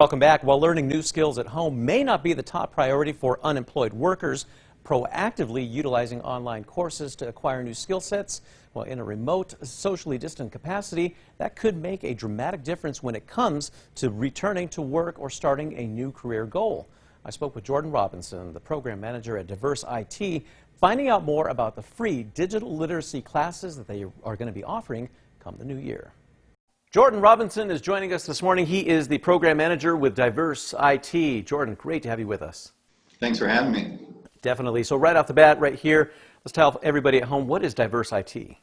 Welcome back. While learning new skills at home may not be the top priority for unemployed workers, proactively utilizing online courses to acquire new skill sets, well, in a remote, socially distant capacity, that could make a dramatic difference when it comes to returning to work or starting a new career goal. I spoke with Jordan Robinson, the program manager at DiverseIT, finding out more about the free digital literacy classes that they are going to be offering come the new year. Jordan Robinson is joining us this morning. He is the program manager with DiverseIT. Jordan, great to have you with us. Thanks for having me. Definitely. So right off the bat, right here, let's tell everybody at home, what is DiverseIT?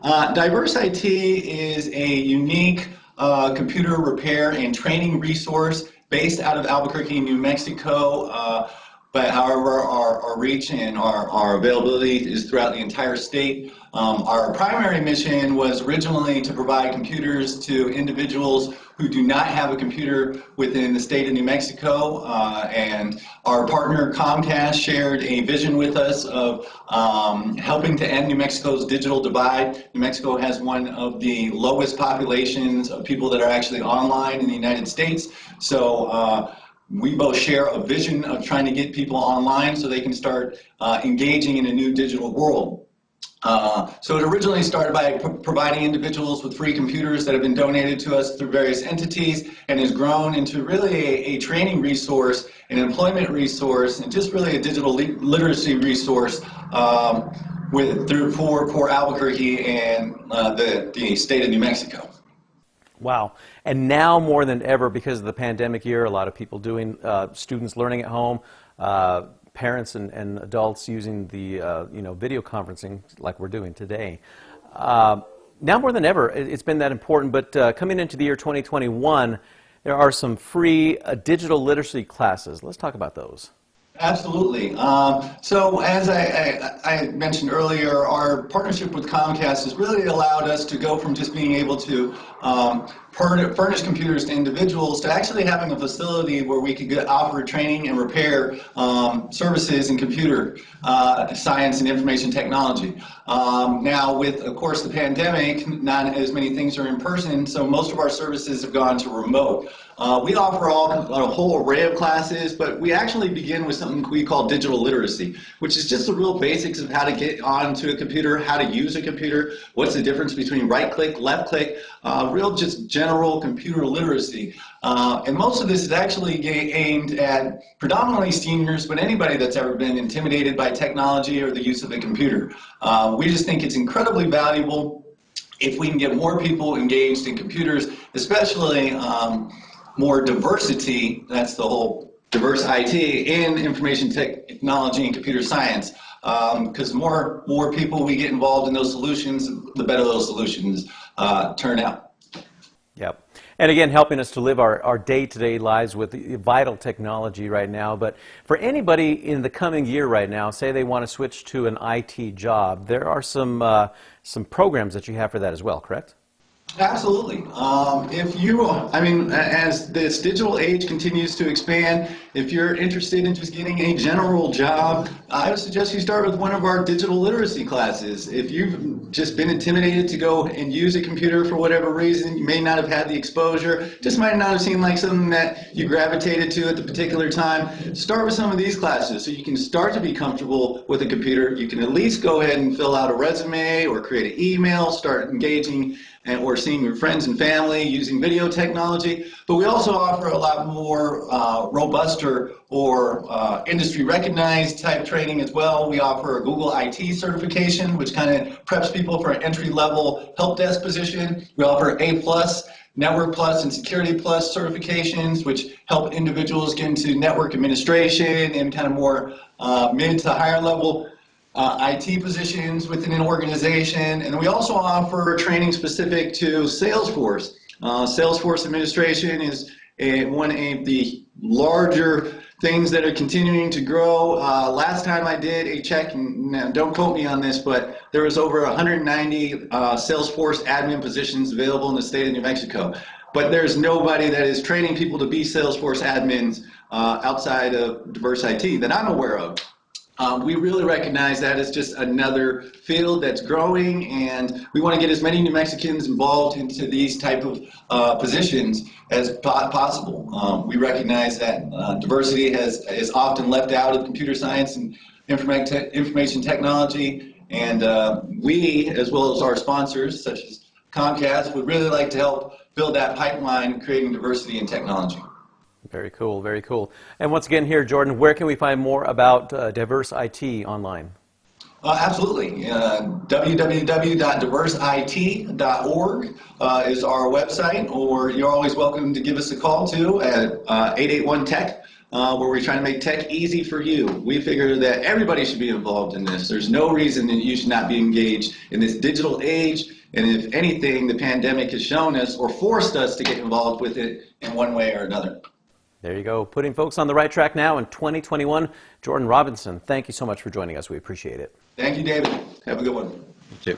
DiverseIT is a unique computer repair and training resource based out of Albuquerque, New Mexico. But however, our reach and our availability is throughout the entire state. Our primary mission was originally to provide computers to individuals who do not have a computer within the state of New Mexico. And our partner Comcast shared a vision with us of helping to end New Mexico's digital divide. New Mexico has one of the lowest populations of people that are actually online in the United States. So we both share a vision of trying to get people online so they can start engaging in a new digital world. So it originally started by providing individuals with free computers that have been donated to us through various entities, and has grown into really a training resource, an employment resource, and just really a digital literacy resource for Albuquerque and the state of New Mexico. Wow. And now more than ever, because of the pandemic year, a lot of people doing, students learning at home, parents and adults using the video conferencing like we're doing today. Now more than ever, it's been that important, but coming into the year 2021, there are some free digital literacy classes. Let's talk about those. Absolutely. So as I mentioned earlier, our partnership with Comcast has really allowed us to go from just being able to furnish computers to individuals to actually having a facility where we could offer training and repair services in computer science and information technology. Now with, of course, the pandemic, not as many things are in person, so most of our services have gone to remote. We offer a whole array of classes, but we actually begin with something we call digital literacy, which is just the real basics of how to get onto a computer, how to use a computer, what's the difference between right click, left click, real just general computer literacy. And most of this is actually aimed at predominantly seniors, but anybody that's ever been intimidated by technology or the use of a computer. We just think it's incredibly valuable if we can get more people engaged in computers, especially more diversity, that's the whole DiverseIT, in information technology and computer science. Because more people we get involved in those solutions, the better those solutions turn out. Yep. And again, helping us to live our day-to-day lives with vital technology right now. But for anybody in the coming year right now, say they want to switch to an IT job, there are some programs that you have for that as well, correct? Absolutely. As this digital age continues to expand, if you're interested in just getting a general job, I would suggest you start with one of our digital literacy classes. If you've just been intimidated to go and use a computer for whatever reason, you may not have had the exposure, just might not have seemed like something that you gravitated to at the particular time, start with some of these classes so you can start to be comfortable with a computer. You can at least go ahead and fill out a resume or create an email, start engaging or seeing your friends and family using video technology. But we also offer a lot more robust or industry recognized type training as well. We offer a Google IT certification, which kind of preps people for an entry-level help desk position. We offer A+, Network Plus, and Security Plus certifications, which help individuals get into network administration and kind of more mid to higher level IT positions within an organization. And we also offer training specific to Salesforce. Salesforce administration is one of the larger things that are continuing to grow. Last time I did a check, and now don't quote me on this, but there was over 190 Salesforce admin positions available in the state of New Mexico. But there's nobody that is training people to be Salesforce admins outside of DiverseIT that I'm aware of. We really recognize that as just another field that's growing, and we want to get as many New Mexicans involved into these type of positions as possible. We recognize that diversity is often left out of computer science and information technology, and we, as well as our sponsors, such as Comcast, would really like to help build that pipeline creating diversity in technology. Very cool, very cool. And once again here, Jordan, where can we find more about DiverseIT online? Absolutely. www.diversit.org is our website, or you're always welcome to give us a call too at 881-TECH, where we're trying to make tech easy for you. We figure that everybody should be involved in this. There's no reason that you should not be engaged in this digital age, and if anything, the pandemic has shown us or forced us to get involved with it in one way or another. There you go, putting folks on the right track now in 2021. Jordan Robinson, thank you so much for joining us. We appreciate it. Thank you, David. Have a good one. You too.